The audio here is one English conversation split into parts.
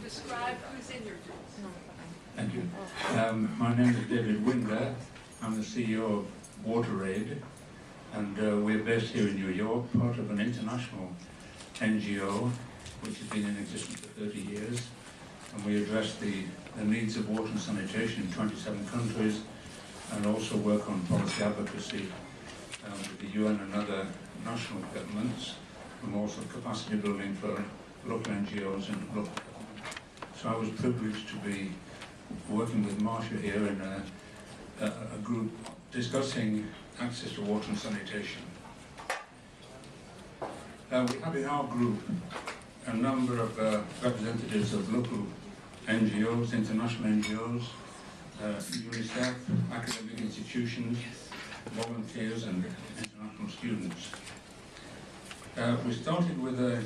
describe who's in your group? Thank you. My name is David Winder. I'm the CEO of WaterAid, and we're based here in New York, part of an international NGO which has been in existence for 30 years, and we address the needs of water and sanitation in 27 countries, and also work on policy advocacy with the UN and other national governments, and also capacity building for local NGOs and local government. So I was privileged to be working with Marcia here in a group discussing access to water and sanitation. We have in our group a number of representatives of local NGOs, international NGOs, UNICEF, academic institutions, volunteers and international students. We started with a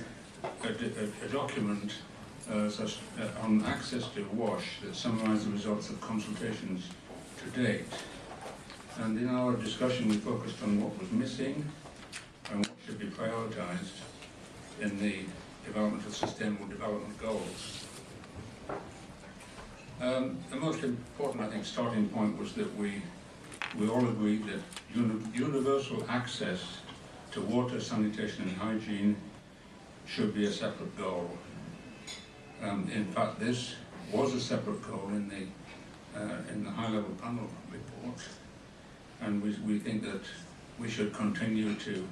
document on access to WASH that summarised the results of consultations to date. And in our discussion we focused on what was missing and what should be prioritised in the development of Sustainable Development Goals. The most important, I think, starting point was that we all agreed that universal access to water, sanitation and hygiene should be a separate goal. In fact, this was a separate goal in the high-level panel report, and we think that we should continue to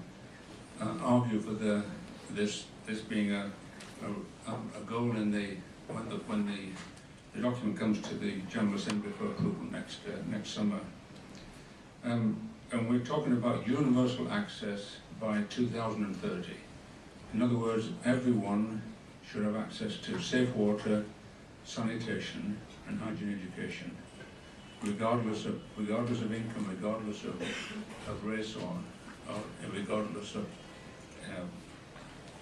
argue for this being a goal in when the document comes to the General Assembly for approval next summer. And we're talking about universal access by 2030. In other words, everyone should have access to safe water, sanitation and hygiene education, regardless of income, regardless of race or regardless of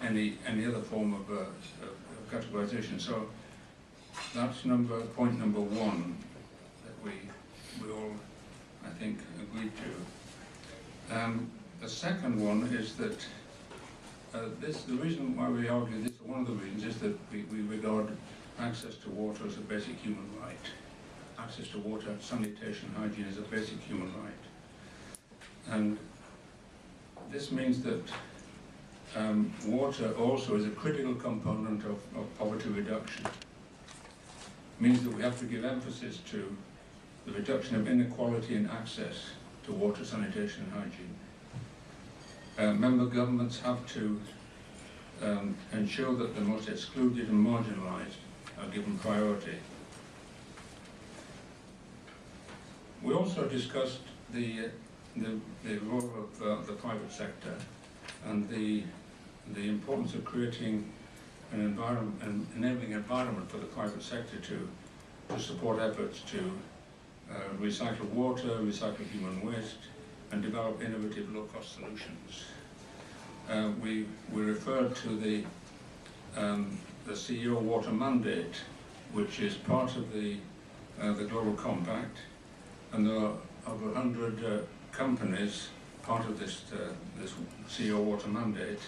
any other form of categorization. So that's point number one that we all, I think, agreed to. The second one is that the reason why we argue this, one of the reasons, is that we regard access to water as a basic human right. Access to water, sanitation, hygiene is a basic human right. And this means that water also is a critical component of poverty reduction. It means that we have to give emphasis to the reduction of inequality in access to water, sanitation and hygiene. Member governments have to ensure that the most excluded and marginalised are given priority. We also discussed the role of the private sector and the importance of creating an enabling environment for the private sector to support efforts to recycle water, recycle human waste, and develop innovative low-cost solutions. We referred to the CEO Water Mandate, which is part of the Global Compact, and there are over 100 companies part of this CEO Water Mandate,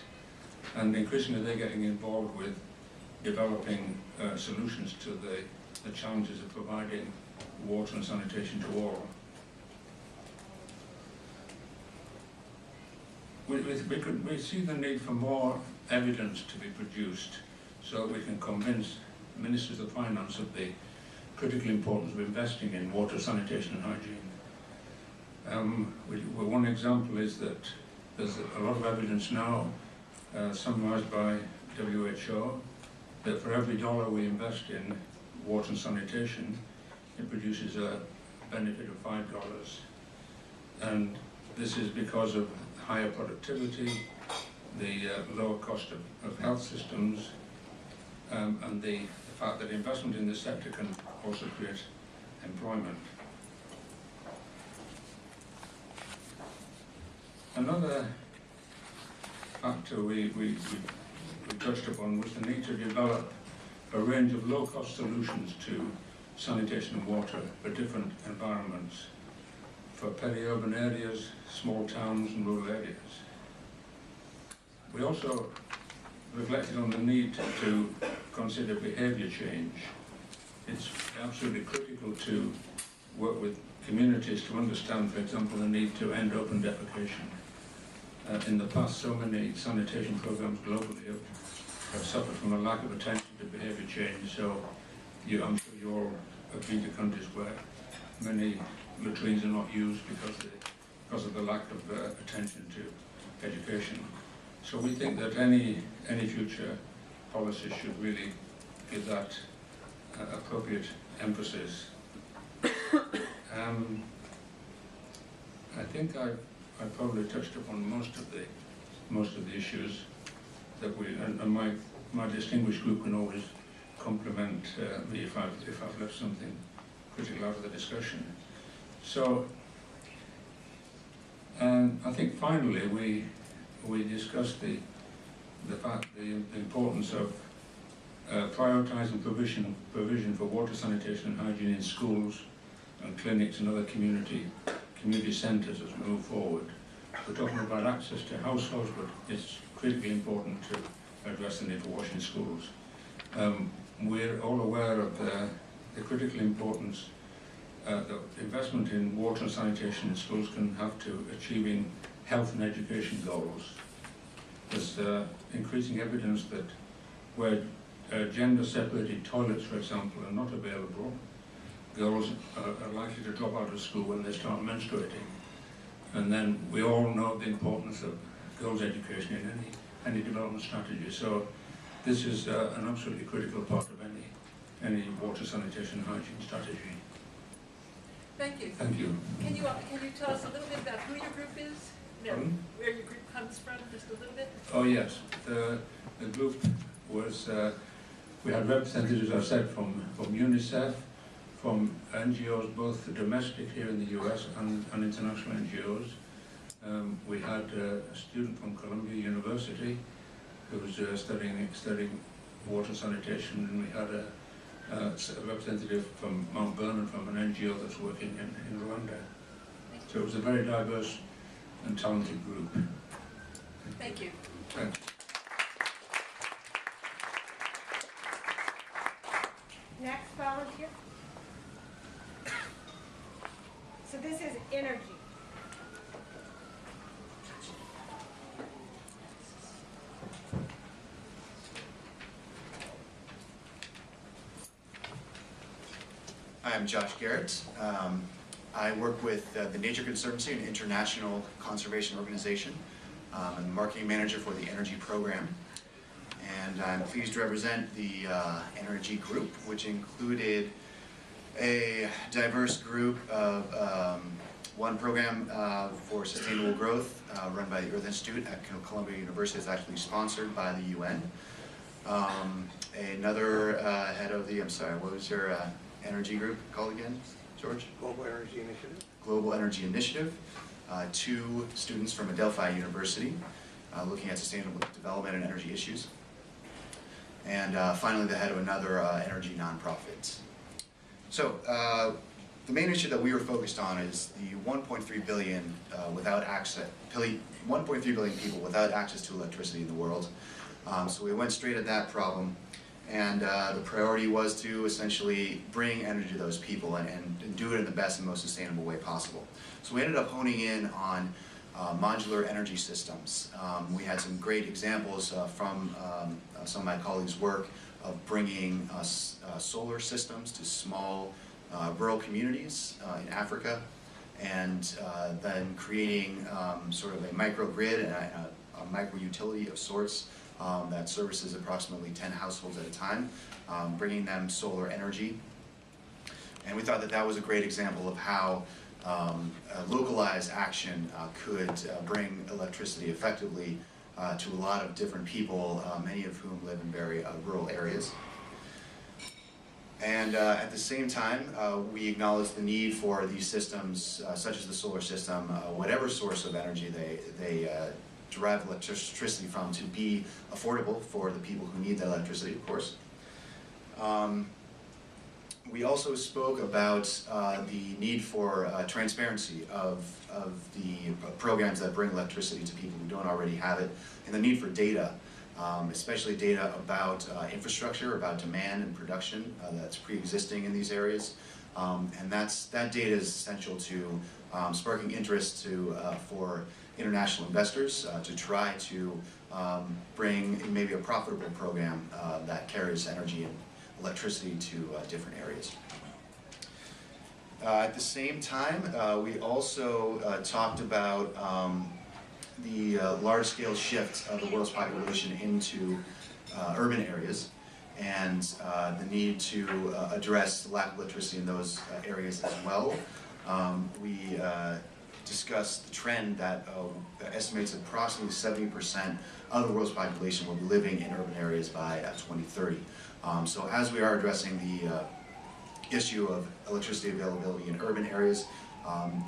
and increasingly they're getting involved with developing solutions to the challenges of providing water and sanitation to all. We see the need for more evidence to be produced so that we can convince ministers of finance of the critical importance of investing in water, sanitation and hygiene. One example is that there's a lot of evidence now, summarised by WHO, that for every dollar we invest in water and sanitation, it produces a benefit of $5. And this is because of higher productivity, the lower cost of health systems, and the fact that investment in this sector can also create employment. Another factor we touched upon was the need to develop a range of low-cost solutions to sanitation and water for different environments, for peri-urban areas, small towns and rural areas. We also reflected on the need to consider behaviour change. It's absolutely critical to work with communities to understand, for example, the need to end open defecation. In the past, so many sanitation programs globally have suffered from a lack of attention to behaviour change. So I'm sure you all have been to countries where many latrines are not used because of the lack of attention to education. So we think that any future policy should really give that appropriate emphasis. I think I probably touched upon most of the issues that and my distinguished group can always compliment me if I've left something critical out of the discussion. So I think finally we discussed the importance of prioritising provision for water, sanitation and hygiene in schools and clinics and other community centres as we move forward. We're talking about access to households, but it's critically important to address the need for washing schools. We're all aware of the critical importance that investment in water and sanitation in schools can have to achieving health and education goals. There's increasing evidence that where gender-separated toilets, for example, are not available, girls are likely to drop out of school when they start menstruating. And then we all know the importance of girls' education in any development strategy. So this is an absolutely critical part of any water, sanitation and hygiene strategy. Thank you. Thank you. Can you tell us a little bit about who your group is? No, where your group comes from, just a little bit? Oh yes, the group was, we had representatives, as I said, from UNICEF, from NGOs, both domestic here in the US and international NGOs. We had a student from Columbia University who was studying water sanitation, and we had a representative from Mount Vernon from an NGO that's working in Rwanda. So it was a very diverse and talented group. Thank you. Thanks. Next volunteer. So this is energy. Hi, I'm Josh Garrett. I work with the Nature Conservancy, an international conservation organization. I'm the marketing manager for the energy program. And I'm pleased to represent the energy group, which included a diverse group of one program for sustainable growth run by the Earth Institute at Columbia University. It's actually sponsored by the UN. Another head of the, I'm sorry, what was your energy group called again, George? Global Energy Initiative. Global Energy Initiative. Two students from Adelphi University looking at sustainable development and energy issues. And finally, the head of another energy nonprofit. So, the main issue that we were focused on is the 1.3 billion 1.3 billion people without access to electricity in the world. So we went straight at that problem, and the priority was to essentially bring energy to those people and do it in the best and most sustainable way possible. So we ended up honing in on modular energy systems. We had some great examples from some of my colleagues' work of bringing solar systems to small rural communities in Africa, and then creating sort of a microgrid and a micro-utility of sorts that services approximately 10 households at a time, bringing them solar energy. And we thought that that was a great example of how localized action could bring electricity effectively to a lot of different people, many of whom live in very rural areas. And at the same time, we acknowledge the need for these systems, such as the solar system, whatever source of energy they derive electricity from, to be affordable for the people who need that electricity, of course. We also spoke about the need for transparency of the programs that bring electricity to people who don't already have it, and the need for data especially data about infrastructure, about demand and production that's pre-existing in these areas. And that data is essential to sparking interest for international investors to try to bring maybe a profitable program that carries energy and electricity to different areas. At the same time, we also talked about the large-scale shift of the world's population into urban areas, and the need to address the lack of electricity in those areas as well. We discussed the trend that estimates approximately 70% of the world's population will be living in urban areas by 2030. So as we are addressing the issue of electricity availability in urban areas,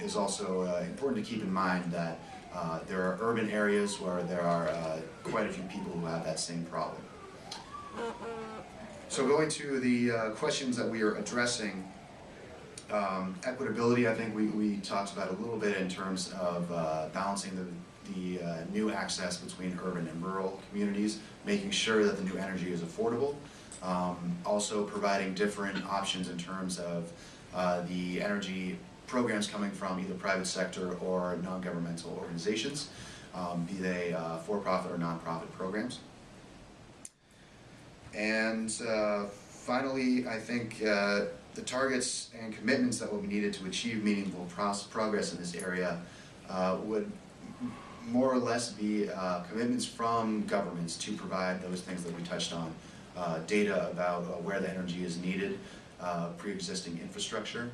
is also important to keep in mind that there are urban areas where there are quite a few people who have that same problem. So going to the questions that we are addressing, equitability, I think we talked about a little bit in terms of balancing the new access between urban and rural communities, making sure that the new energy is affordable, also providing different options in terms of the energy programs coming from either private sector or non-governmental organizations, be they for-profit or non-profit programs. And finally, I think the targets and commitments that will be needed to achieve meaningful progress in this area would more or less be commitments from governments to provide those things that we touched on, data about where the energy is needed, pre-existing infrastructure,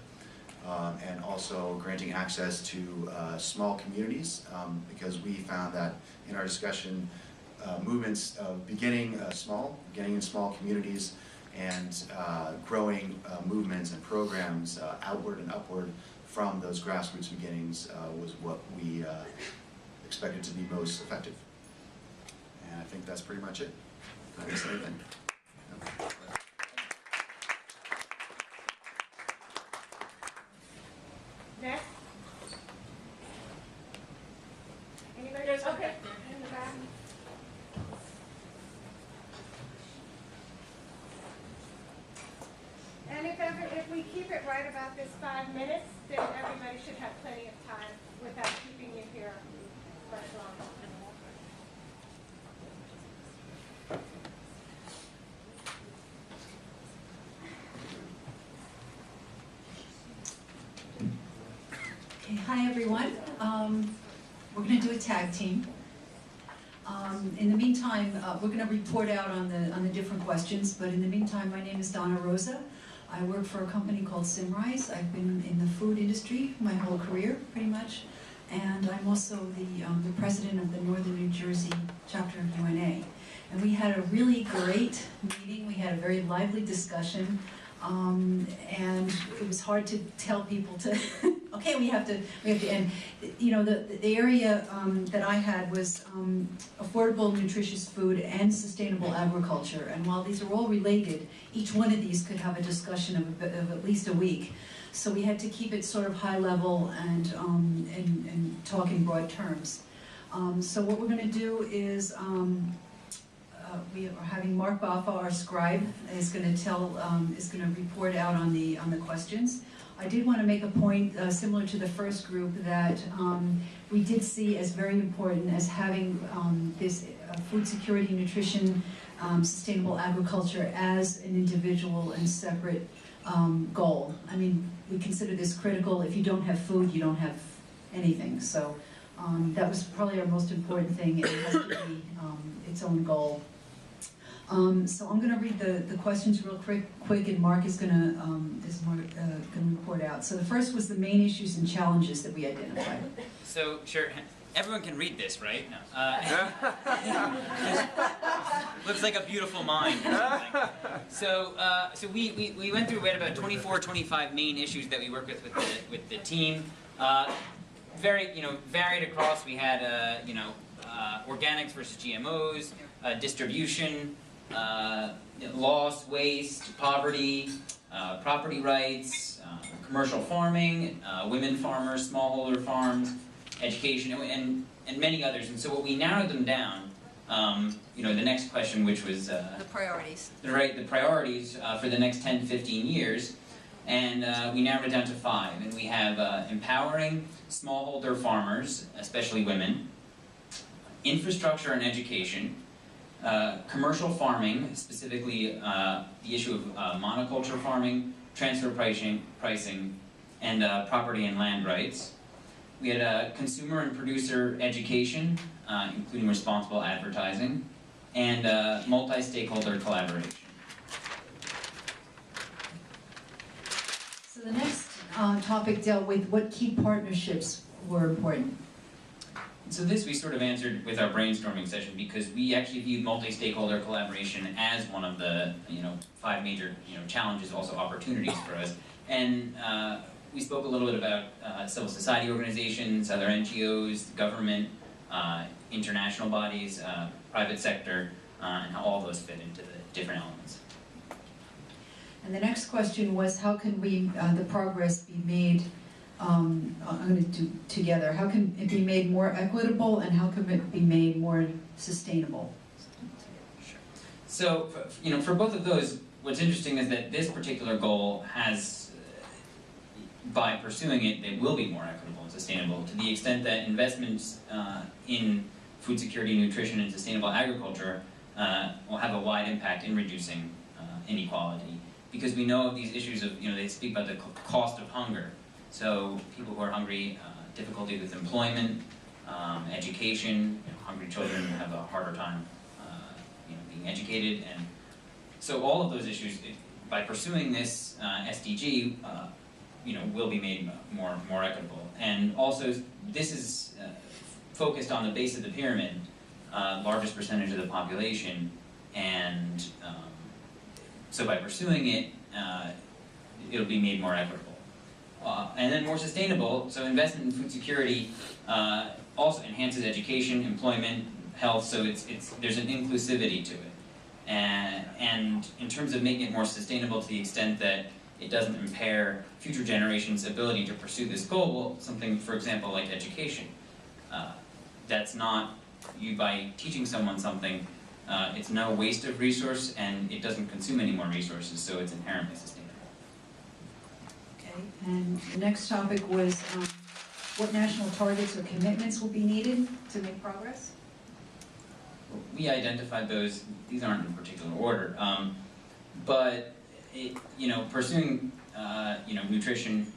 and also granting access to small communities, because we found that in our discussion, movements of beginning in small communities and growing movements and programs outward and upward from those grassroots beginnings was what we expected to be most effective. And I think that's pretty much it. Did I miss anything? No. Next. Anybody? There's one Okay. back there. In the back. And if we keep it right about this 5 minutes, then everybody should have plenty of time without keeping you here much longer. Okay, hi everyone. We're going to do a tag team. In the meantime, we're going to report out on the different questions, but in the meantime, my name is Donna Rosa. I work for a company called Simrise. I've been in the food industry my whole career, pretty much, and I'm also the president of the Northern New Jersey chapter of UNA. And we had a really great meeting. We had a very lively discussion. And it was hard to tell people to, okay, we have to end. You know, the area that I had was affordable, nutritious food and sustainable agriculture. And while these are all related, each one of these could have a discussion of at least a week. So we had to keep it sort of high level and talk in broad terms. So what we're going to do is we are having Mark Baffa, our scribe, is going to report out on the questions. I did want to make a point similar to the first group that we did see as very important as having this food security, nutrition, sustainable agriculture as an individual and separate goal. I mean, we consider this critical. If you don't have food, you don't have anything. So that was probably our most important thing. It has to be its own goal. So I'm going to read the questions real quick, and Mark is going to report out. So the first was the main issues and challenges that we identified. So sure, everyone can read this, right? No. Looks like a beautiful mind or something. So we went through, we had about 24, 25 main issues that we worked with the team. Very varied across. We had organics versus GMOs, distribution. Loss, waste, poverty, property rights, commercial farming, women farmers, smallholder farms, education, and many others. And so what we narrowed them down you know, the next question, which was The priorities. the priorities for the next 10 to 15 years, and we narrowed it down to 5. And we have empowering smallholder farmers, especially women, infrastructure and education, commercial farming, specifically the issue of monoculture farming, transfer pricing, and property and land rights. We had consumer and producer education, including responsible advertising, and multi-stakeholder collaboration. So the next topic dealt with what key partnerships were important. So this we sort of answered with our brainstorming session, because we actually viewed multi-stakeholder collaboration as one of the 5 major challenges, also opportunities for us. And we spoke a little bit about civil society organizations, other NGOs, government, international bodies, private sector, and how all those fit into the different elements. And the next question was, how can the progress be made, I'm going to do together, how can it be made more equitable, and how can it be made more sustainable? Sure. So, for both of those, what's interesting is that this particular goal has, by pursuing it, they will be more equitable and sustainable, to the extent that investments in food security, nutrition, and sustainable agriculture will have a wide impact in reducing inequality. Because we know of these issues of, they speak about the cost of hunger. So people who are hungry, difficulty with employment, education, hungry children have a harder time being educated. And so all of those issues, by pursuing this SDG, will be made more equitable. And also, this is focused on the base of the pyramid, largest percentage of the population, and so by pursuing it, it'll be made more equitable. And then more sustainable, so investment in food security also enhances education, employment, health, so there's an inclusivity to it. And in terms of making it more sustainable to the extent that it doesn't impair future generations' ability to pursue this goal, well, something, for example, like education. That's not, by teaching someone something, it's no waste of resource, and it doesn't consume any more resources, so it's inherently sustainable. Okay, and the next topic was what national targets or commitments will be needed to make progress? We identified those. These aren't in particular order, but pursuing nutrition,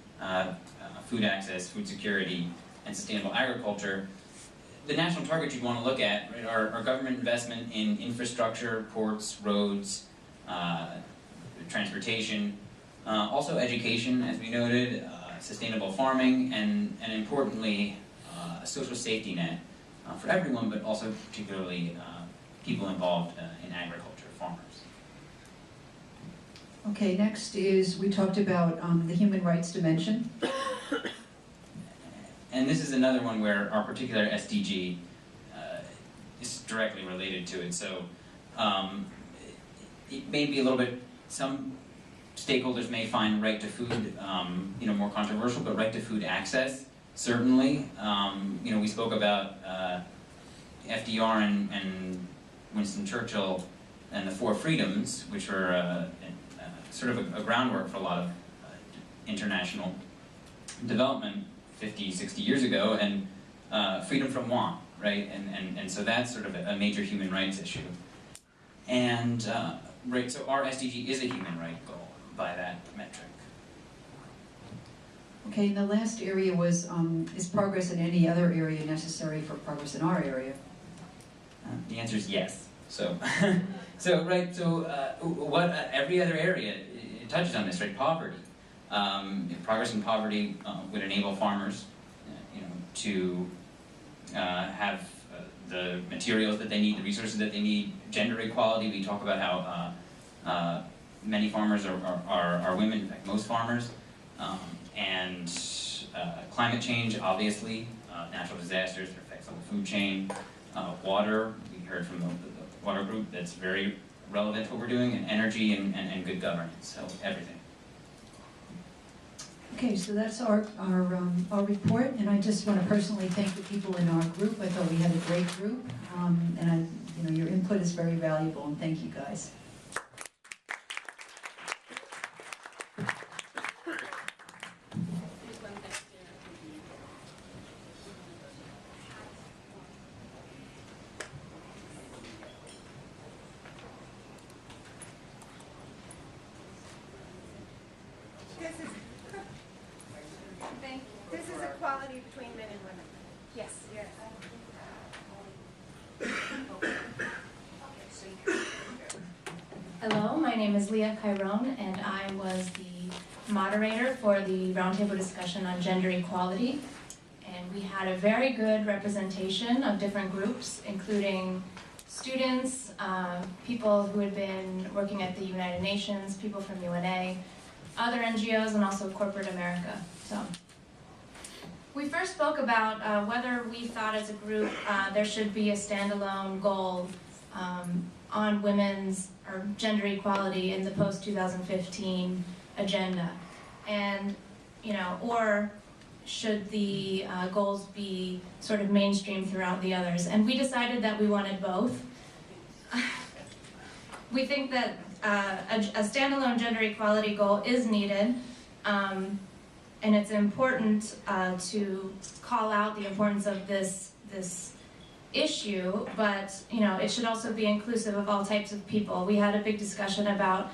food access, food security, and sustainable agriculture. The national targets you'd want to look at, right, are government investment in infrastructure, ports, roads, transportation, also education, as we noted, sustainable farming, and importantly, a social safety net for everyone, but also particularly people involved in agriculture, farmers. Okay, next is, we talked about the human rights dimension. And this is another one where our particular SDG is directly related to it. So it may be a little bit, some stakeholders may find right to food more controversial, but right to food access, certainly. We spoke about FDR and Winston Churchill and the 4 freedoms, which were sort of a groundwork for a lot of international development 50, 60 years ago, and freedom from want, right? And so that's sort of a major human rights issue. And right, so our SDG is a human right goal by that metric. Okay, and the last area was, is progress in any other area necessary for progress in our area? The answer is yes. So, what every other area it touches on this, right? Poverty. Progress in poverty would enable farmers, to have the materials that they need, the resources that they need. Gender equality. We talk about how many farmers are women. In fact, most farmers. And climate change, obviously, natural disasters, their effects on the food chain, water. We heard from the water group that's very relevant to what we're doing, and energy and good governance. So everything. Okay, so that's our report, and I just want to personally thank the people in our group. I thought we had a great group, and your input is very valuable, and thank you guys. This is equality between men and women. Yes, yes. Hello, my name is Leah Chiron, and I was the moderator for the roundtable discussion on gender equality. And we had a very good representation of different groups, including students, people who had been working at the United Nations, people from UNA, other NGOs, and also corporate America. So we first spoke about whether we thought as a group there should be a standalone goal on women's or gender equality in the post-2015 agenda, and or should the goals be sort of mainstream throughout the others. And we decided that we wanted both. We think that a standalone gender equality goal is needed, and it's important to call out the importance of this issue, but it should also be inclusive of all types of people. We had a big discussion about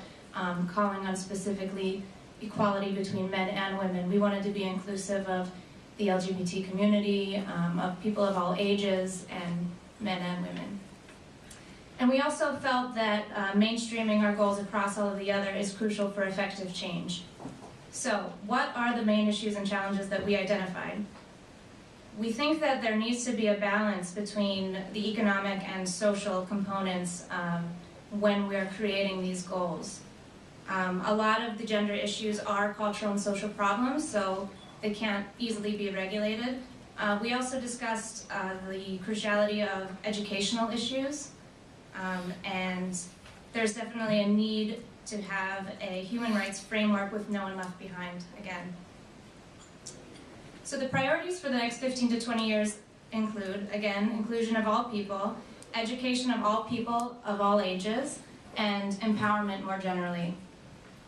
calling on specifically equality between men and women. We wanted to be inclusive of the LGBT community, of people of all ages, and men and women. And we also felt that mainstreaming our goals across all of the other is crucial for effective change. So, what are the main issues and challenges that we identified? We think that there needs to be a balance between the economic and social components when we're creating these goals. A lot of the gender issues are cultural and social problems, so they can't easily be regulated. We also discussed the cruciality of educational issues, and there's definitely a need to have a human rights framework with no one left behind again. So the priorities for the next 15 to 20 years include, again, inclusion of all people, education of all people of all ages, and empowerment more generally.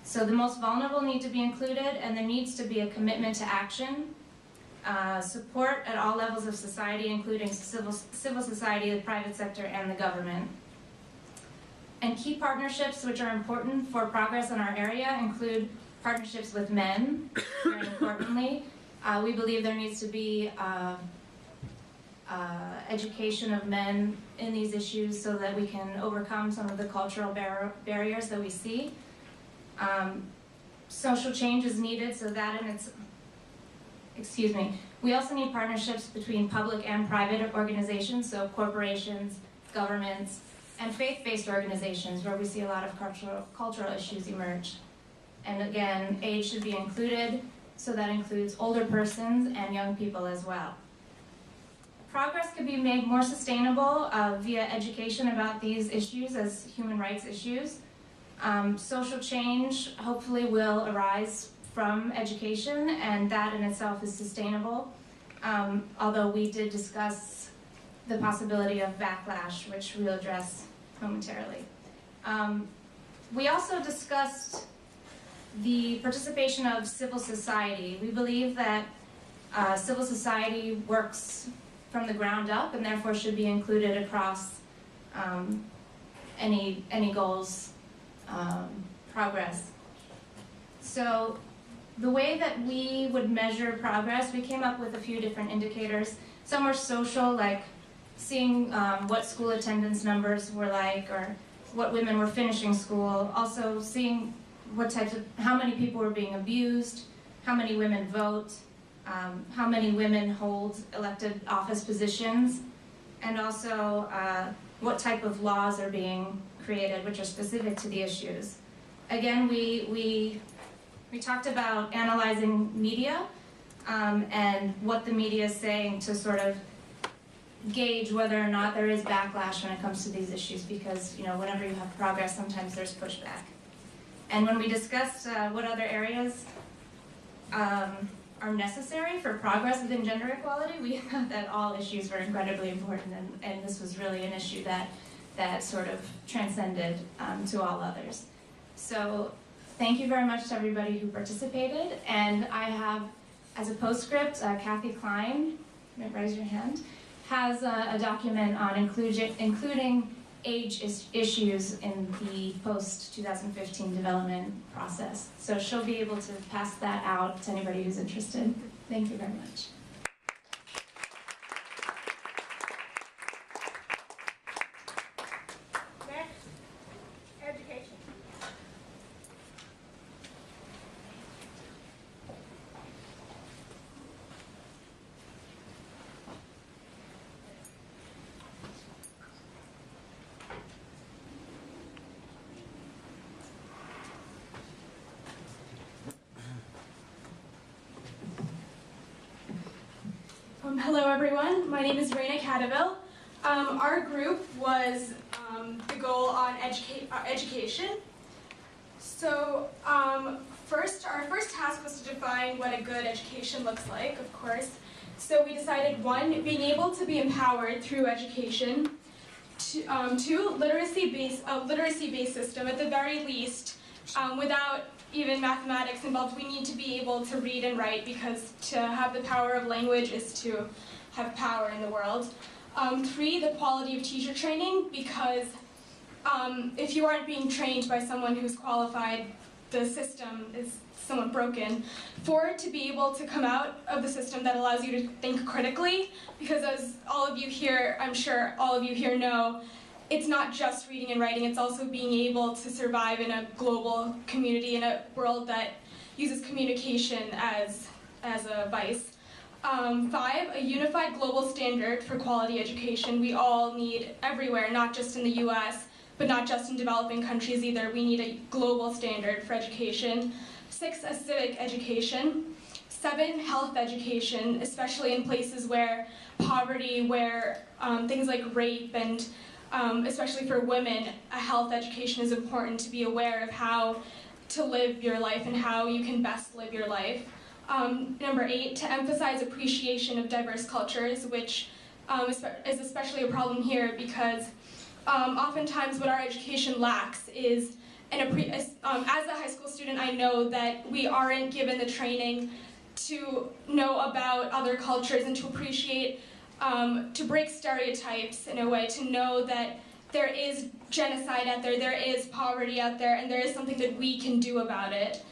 So the most vulnerable need to be included, and there needs to be a commitment to action, support at all levels of society, including civil society, the private sector, and the government. And key partnerships which are important for progress in our area include partnerships with men, very importantly. We believe there needs to be education of men in these issues so that we can overcome some of the cultural barriers that we see. Social change is needed, so that we also need partnerships between public and private organizations, so corporations, governments, and faith-based organizations where we see a lot of cultural issues emerge. And again, age should be included, so that includes older persons and young people as well. Progress could be made more sustainable via education about these issues as human rights issues. Social change hopefully will arise from education, and that in itself is sustainable, although we did discuss the possibility of backlash, which we'll address momentarily. We also discussed the participation of civil society. We believe that civil society works from the ground up and therefore should be included across any goals progress. So the way that we would measure progress, we came up with a few different indicators. Some were social, like seeing what school attendance numbers were like, or what women were finishing school. Also seeing how many people were being abused, how many women vote, how many women hold elected office positions, and also what type of laws are being created which are specific to the issues. Again, we talked about analyzing media and what the media is saying to sort of gauge whether or not there is backlash when it comes to these issues, because whenever you have progress, sometimes there's pushback. And when we discussed what other areas are necessary for progress within gender equality. We thought that all issues were incredibly important, and this was really an issue that sort of transcended to all others. So thank you very much to everybody who participated, and I have, as a postscript, Kathy Klein, raise your hand, has a document on including age issues in the post-2015 development process. So she'll be able to pass that out to anybody who's interested. Thank you very much. Next, education. Hello everyone, my name is Raina Cadaville. Our group was the goal on education. So our first task was to define what a good education looks like, of course. So we decided, one, being able to be empowered through education, two, literacy-based system at the very least, without even mathematics involved. We need to be able to read and write, because to have the power of language is to have power in the world. Three, the quality of teacher training, because if you aren't being trained by someone who's qualified, the system is somewhat broken. Four, to be able to come out of the system that allows you to think critically, because as all of you here, I'm sure all of you here know, it's not just reading and writing, it's also being able to survive in a global community, in a world that uses communication as a vice. Five, a unified global standard for quality education. We all need everywhere, not just in the US, but not just in developing countries either. We need a global standard for education. Six, a civic education. Seven, health education, especially in places where poverty, where things like rape and especially for women, a health education is important to be aware of how to live your life and how you can best live your life. Number eight, to emphasize appreciation of diverse cultures, which is especially a problem here because oftentimes what our education lacks is, as a high school student, I know that we aren't given the training to know about other cultures and to appreciate, to break stereotypes in a way, to know that there is genocide out there is poverty out there, and there is something that we can do about it,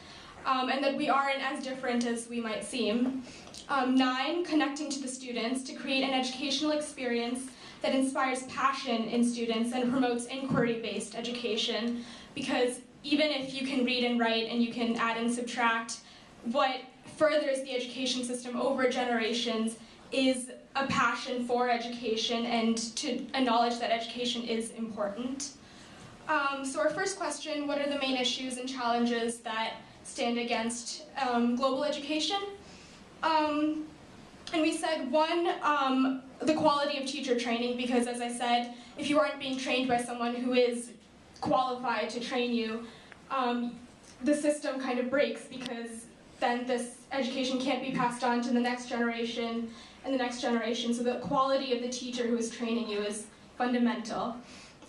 and that we aren't as different as we might seem. 9, connecting to the students to create an educational experience that inspires passion in students and promotes inquiry-based education, because even if you can read and write and you can add and subtract, what furthers the education system over generations is a passion for education and to acknowledge that education is important. So our first question, what are the main issues and challenges that stand against global education? And we said, one, the quality of teacher training, because as I said, if you aren't being trained by someone who is qualified to train you, the system kind of breaks, because then this education can't be passed on to the next generation and the next generation, so the quality of the teacher who is training you is fundamental.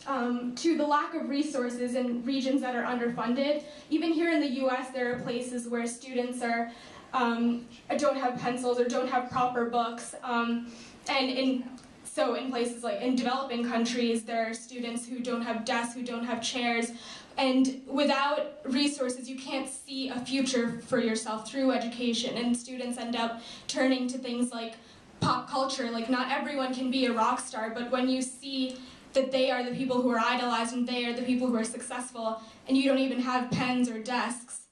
2, the lack of resources in regions that are underfunded. Even here in the US, there are places where students are, don't have pencils or don't have proper books, so in places like in developing countries, there are students who don't have desks, who don't have chairs, and without resources, you can't see a future for yourself through education, and students end up turning to things like pop culture. Like, not everyone can be a rock star, but when you see that they are the people who are idolized and they are the people who are successful, and you don't even have pens or desks,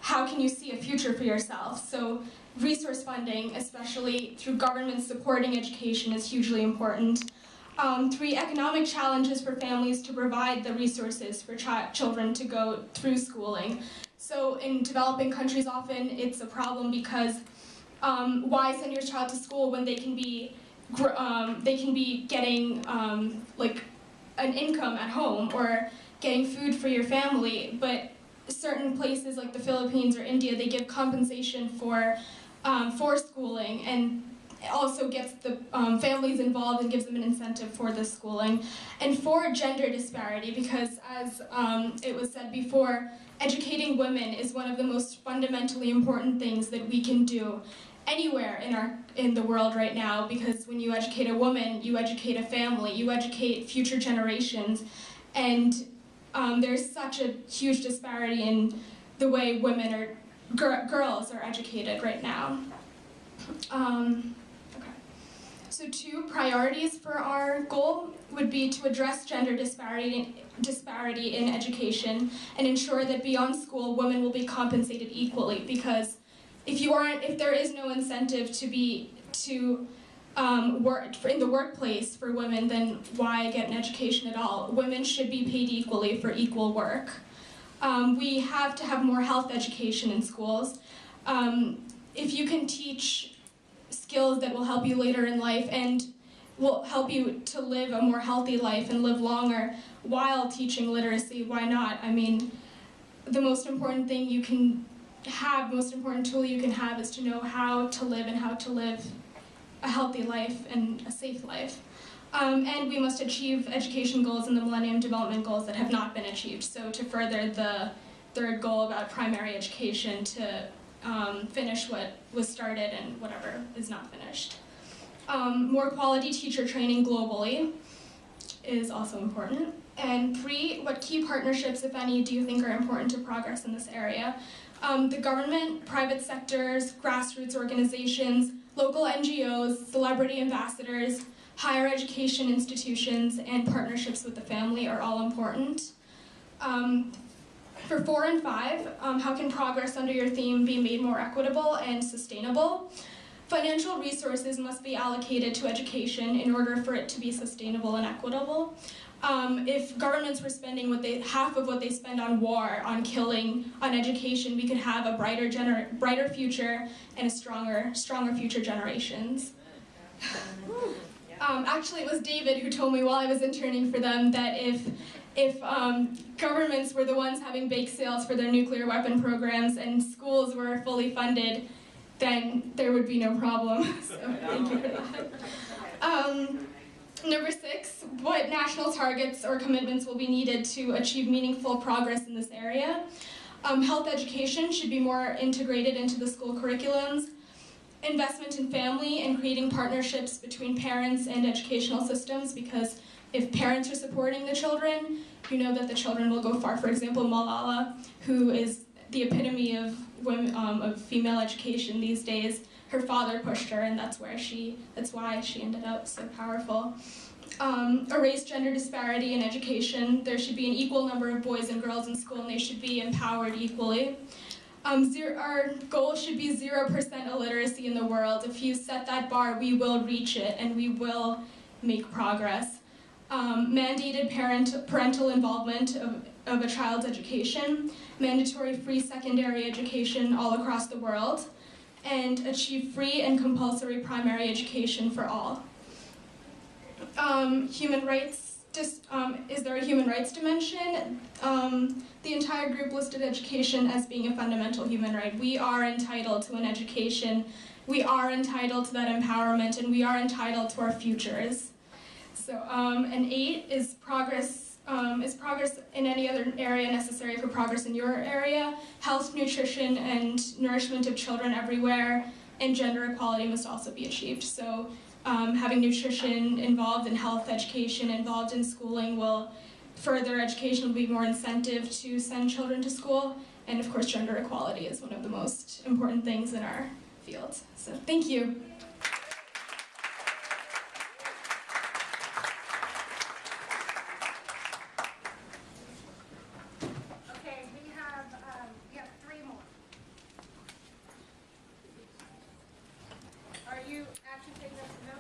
how can you see a future for yourself? So resource funding, especially through government supporting education, is hugely important. 3, economic challenges for families to provide the resources for children to go through schooling. So in developing countries, often it's a problem because why send your child to school when they can be getting like an income at home or getting food for your family, but certain places like the Philippines or India, they give compensation for schooling, and also gets the families involved and gives them an incentive for this schooling. And for gender disparity, because as it was said before, educating women is one of the most fundamentally important things that we can do anywhere in the world right now, because when you educate a woman, you educate a family, you educate future generations, and there's such a huge disparity in the way women or girls are educated right now. So 2 priorities for our goal would be to address gender disparity in education and ensure that beyond school, women will be compensated equally, because if there is no incentive to work in the workplace for women, then why get an education at all? Women should be paid equally for equal work. We have to have more health education in schools. If you can teach skills that will help you later in life and will help you to live a more healthy life and live longer while teaching literacy, why not? I mean, the most important thing you can have, most important tool you can have is to know how to live and how to live a healthy life and a safe life. And we must achieve education goals and the Millennium Development Goals that have not been achieved. So to further the 3rd goal about primary education, to finish what was started and whatever is not finished. More quality teacher training globally is also important. And 3, what key partnerships, if any, do you think are important to progress in this area? The government, private sectors, grassroots organizations, local NGOs, celebrity ambassadors, higher education institutions, and partnerships with the family are all important. For 4 and 5, how can progress under your theme be made more equitable and sustainable? Financial resources must be allocated to education in order for it to be sustainable and equitable. If governments were spending half of what they spend on war, on killing, on education, we could have a brighter future and a stronger future generations. Actually, it was David who told me while I was interning for them that if governments were the ones having bake sales for their nuclear weapon programs and schools were fully funded, then there would be no problem. So thank you for that. Number 6, what national targets or commitments will be needed to achieve meaningful progress in this area? Health education should be more integrated into the school curriculums. Investment in family and creating partnerships between parents and educational systems, because if parents are supporting the children, you know that the children will go far. For example, Malala, who is the epitome of women, of female education these days, her father pushed her, and that's why she ended up so powerful. Erase gender disparity in education. There should be an equal number of boys and girls in school, and they should be empowered equally. Our goal should be 0% illiteracy in the world. If you set that bar, we will reach it, and we will make progress. Mandated parental involvement of a child's education, mandatory free secondary education all across the world, and achieve free and compulsory primary education for all. Human rights, is there a human rights dimension? The entire group listed education as being a fundamental human right. We are entitled to an education, we are entitled to that empowerment, and we are entitled to our futures. So, and 8 is progress in any other area necessary for progress in your area. Health, nutrition, and nourishment of children everywhere, and gender equality must also be achieved. So having nutrition involved in health education, involved in schooling, will further education, will be more incentive to send children to school. And of course, gender equality is one of the most important things in our field. So thank you.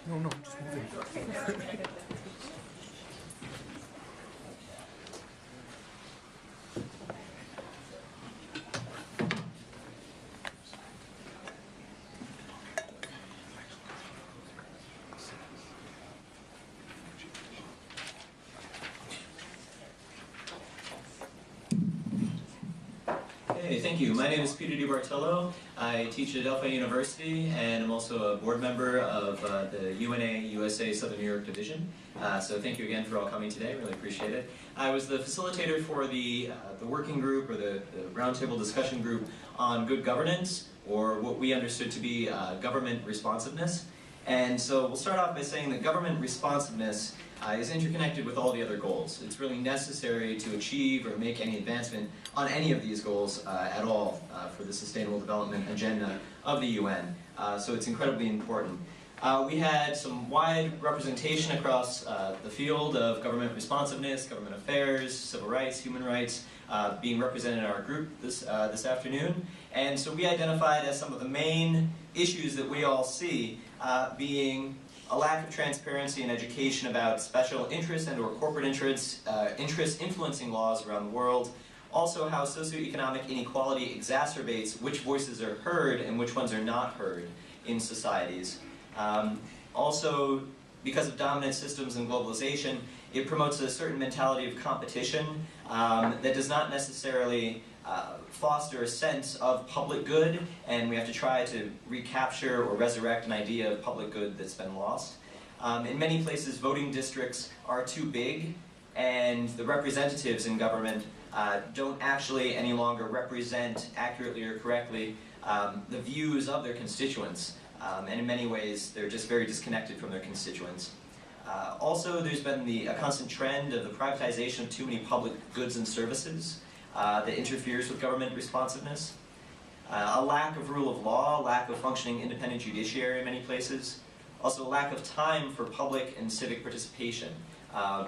No, just moving. Okay, thank you. My name is Peter DiBartolo. I teach at Adelphi University, and I'm also a board member of the UNA USA Southern New York Division. So thank you again for all coming today. Really appreciate it. I was the facilitator for the working group, or the roundtable discussion group on good governance, or what we understood to be government responsiveness. And so we'll start off by saying that government responsiveness is interconnected with all the other goals. It's really necessary to achieve or make any advancement on any of these goals at all for the Sustainable Development Agenda of the UN. So it's incredibly important. We had some wide representation across the field of government responsiveness, government affairs, civil rights, human rights, being represented in our group this afternoon. And so we identified as some of the main issues that we all see being a lack of transparency in education about special interests and or corporate interests influencing laws around the world. Also, how socioeconomic inequality exacerbates which voices are heard and which ones are not heard in societies. Also, because of dominant systems and globalization, it promotes a certain mentality of competition that does not necessarily foster a sense of public good, and we have to try to recapture or resurrect an idea of public good that's been lost. In many places, voting districts are too big, and the representatives in government don't actually any longer represent accurately or correctly the views of their constituents, and in many ways they're just very disconnected from their constituents. Also, there's been a constant trend of the privatization of too many public goods and services that interferes with government responsiveness. A lack of rule of law, lack of functioning independent judiciary in many places. Also a lack of time for public and civic participation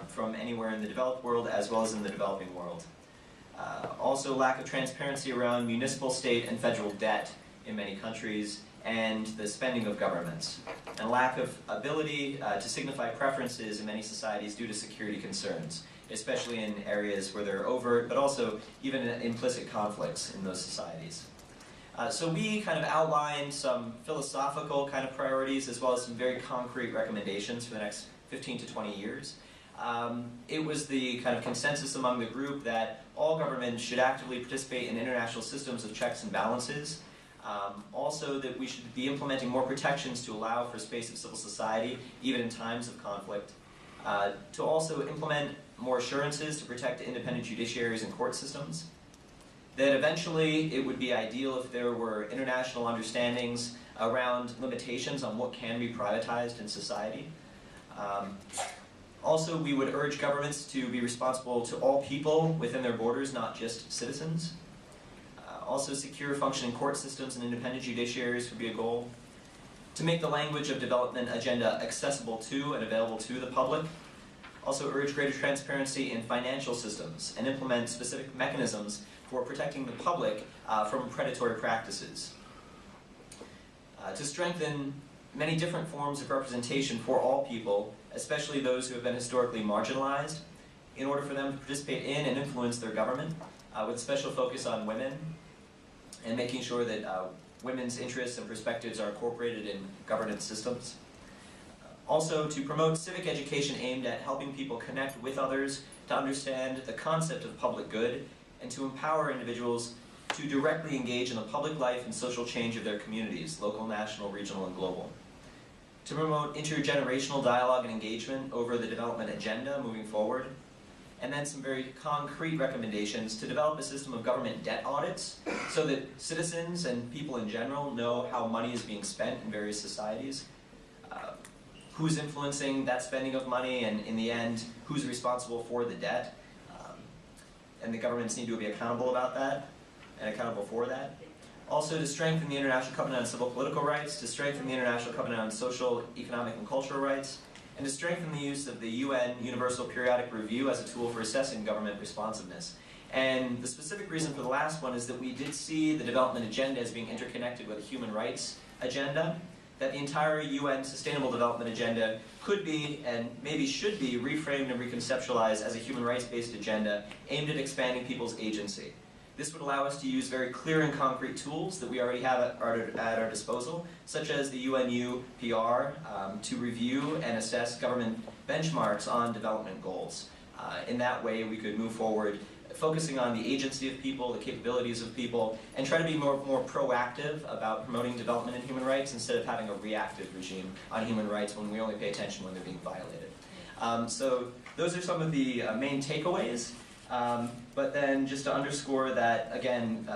from anywhere in the developed world as well as in the developing world. Also lack of transparency around municipal, state, and federal debt in many countries, and the spending of governments. And lack of ability to signify preferences in many societies due to security concerns, especially in areas where there are overt, but also even implicit conflicts in those societies. So we kind of outlined some philosophical kind of priorities as well as some very concrete recommendations for the next 15 to 20 years. It was the kind of consensus among the group that all governments should actively participate in international systems of checks and balances. Also that we should be implementing more protections to allow for space of civil society, even in times of conflict. To also implement more assurances to protect independent judiciaries and court systems. That eventually it would be ideal if there were international understandings around limitations on what can be privatized in society. Also, we would urge governments to be responsible to all people within their borders, not just citizens. Also, secure functioning court systems and independent judiciaries would be a goal. To make the language of development agenda accessible to and available to the public. Also urge greater transparency in financial systems and implement specific mechanisms for protecting the public from predatory practices. To strengthen many different forms of representation for all people, especially those who have been historically marginalized, in order for them to participate in and influence their government, with a special focus on women, and making sure that women's interests and perspectives are incorporated in governance systems. Also, to promote civic education aimed at helping people connect with others, to understand the concept of public good, and to empower individuals to directly engage in the public life and social change of their communities, local, national, regional, and global. To promote intergenerational dialogue and engagement over the development agenda moving forward. And then some very concrete recommendations to develop a system of government debt audits so that citizens and people in general know how money is being spent in various societies, who's influencing that spending of money, and in the end, who's responsible for the debt. And the governments need to be accountable about that and accountable for that. Also, to strengthen the International Covenant on Civil Political Rights, to strengthen the International Covenant on Social, Economic, and Cultural Rights, and to strengthen the use of the UN Universal Periodic Review as a tool for assessing government responsiveness. And the specific reason for the last one is that we did see the development agenda as being interconnected with a human rights agenda, that the entire UN Sustainable Development Agenda could be, and maybe should be, reframed and reconceptualized as a human rights-based agenda aimed at expanding people's agency. This would allow us to use very clear and concrete tools that we already have at our disposal, such as the UNUPR, to review and assess government benchmarks on development goals. In that way, we could move forward focusing on the agency of people, the capabilities of people, and try to be more proactive about promoting development in human rights instead of having a reactive regime on human rights when we only pay attention when they're being violated. So those are some of the main takeaways. But then just to underscore that, again,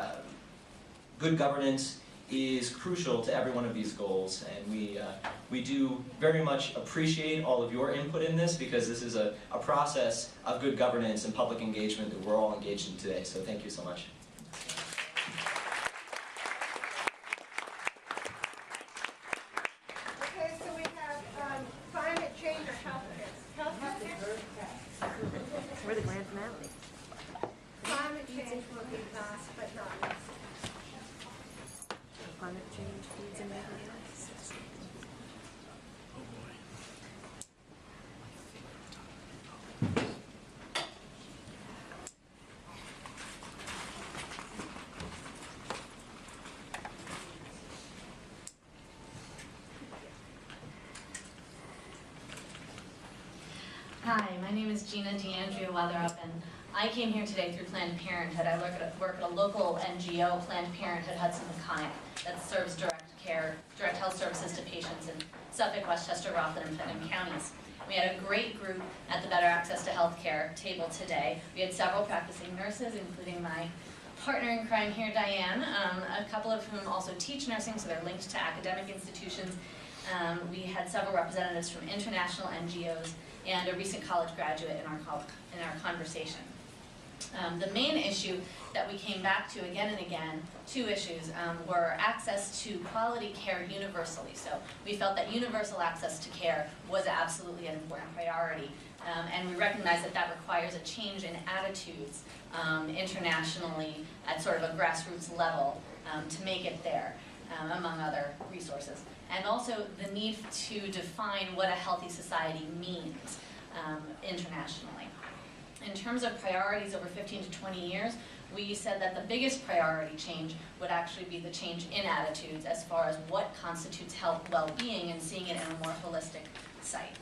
good governance is crucial to every one of these goals, and we do very much appreciate all of your input in this, because this is a process of good governance and public engagement that we're all engaged in today, so thank you so much. Okay, so we have climate change or healthcare. We're the grand finale. Climate change will be last but not least. Climate change feeds into everything else. Hi, my name is Gina DeAndrea Weatherup, and I came here today through Planned Parenthood. I work at a local NGO, Planned Parenthood Hudson Peconic, that serves direct health services to patients in Suffolk, Westchester, Rockland, and Putnam counties. We had a great group at the Better Access to Healthcare table today. We had several practicing nurses, including my partner in crime here, Diane, a couple of whom also teach nursing, so they're linked to academic institutions. We had several representatives from international NGOs and a recent college graduate in our conversation. The main issue that we came back to again and again, two issues, were access to quality care universally. So we felt that universal access to care was absolutely an important priority. And we recognize that that requires a change in attitudes internationally at sort of a grassroots level to make it there, among other resources. And also the need to define what a healthy society means internationally. In terms of priorities over 15 to 20 years, we said that the biggest priority change would actually be the change in attitudes as far as what constitutes health well-being and seeing it in a more holistic sight.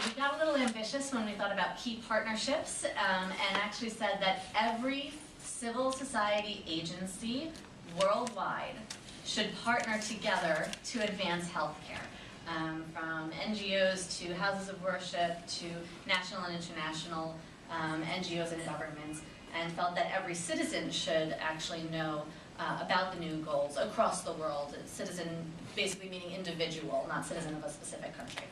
We got a little ambitious when we thought about key partnerships and actually said that every civil society agency worldwide should partner together to advance healthcare. From NGOs to houses of worship to national and international NGOs and governments, and felt that every citizen should actually know about the new goals across the world. Citizen basically meaning individual, not citizen of a specific country.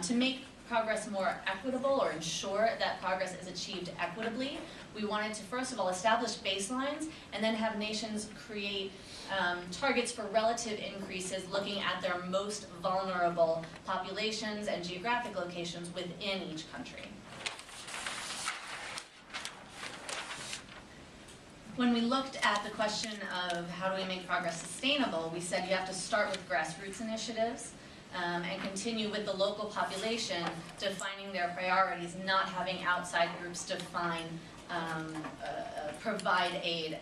To make progress more equitable or ensure that progress is achieved equitably, we wanted to first of all establish baselines and then have nations create targets for relative increases looking at their most vulnerable populations and geographic locations within each country. When we looked at the question of how do we make progress sustainable, we said you have to start with grassroots initiatives and continue with the local population defining their priorities, not having outside groups define provide aid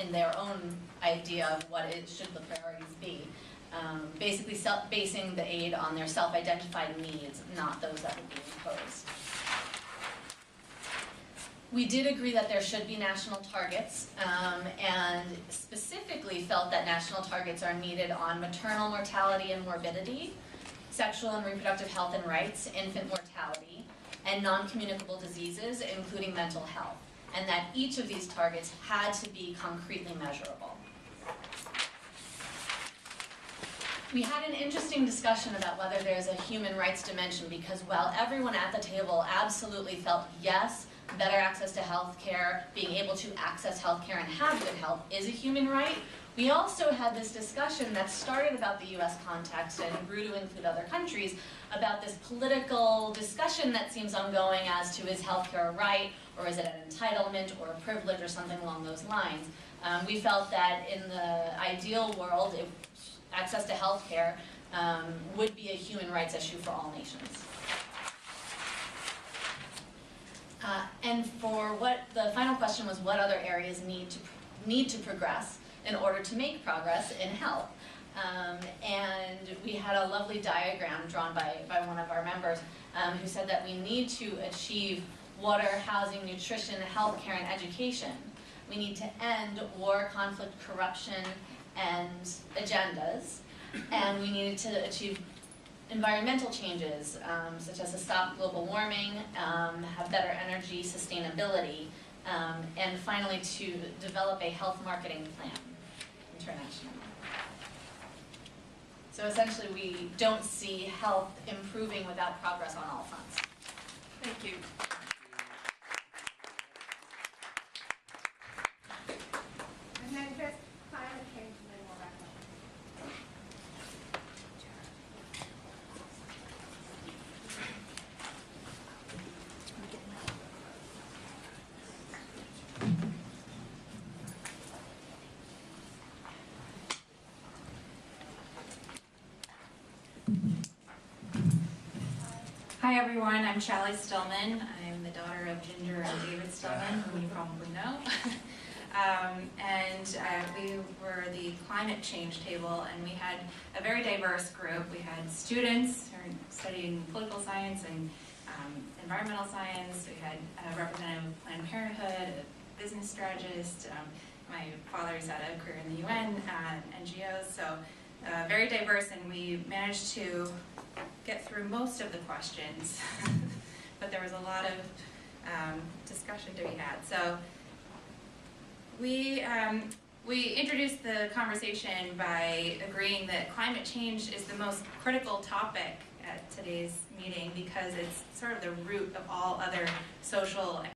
in their own idea of what it should the priorities be. Basically basing the aid on their self-identified needs, not those that would be imposed. We did agree that there should be national targets, and specifically felt that national targets are needed on maternal mortality and morbidity, sexual and reproductive health and rights, infant mortality, and non-communicable diseases, including mental health, and that each of these targets had to be concretely measurable. We had an interesting discussion about whether there's a human rights dimension, because while everyone at the table absolutely felt yes, better access to health care, being able to access health care and have good health is a human right, we also had this discussion that started about the US context and grew to include other countries about this political discussion that seems ongoing as to is healthcare a right, or is it an entitlement or a privilege or something along those lines. We felt that in the ideal world, if access to healthcare would be a human rights issue for all nations. And for what the final question was, what other areas need to progress in order to make progress in health? And we had a lovely diagram drawn by one of our members who said that we need to achieve water, housing, nutrition, healthcare, and education. We need to end war, conflict, corruption, and agendas. And we needed to achieve environmental changes, such as to stop global warming, have better energy sustainability, and finally to develop a health marketing plan internationally. So essentially we don't see health improving without progress on all fronts. Thank you. And then just climate change and then we'll wrap up. Hi everyone, I'm Shallie Stillman. I'm the daughter of Ginger and David Stillman, whom you probably know. We were the climate change table, and we had a very diverse group. We had students who are studying political science and environmental science. We had a representative of Planned Parenthood, a business strategist. My father's had a career in the UN, NGOs, so very diverse, and we managed to get through most of the questions, but there was a lot of discussion to be had. So we introduced the conversation by agreeing that climate change is the most critical topic at today's meeting because it's sort of the root of all other social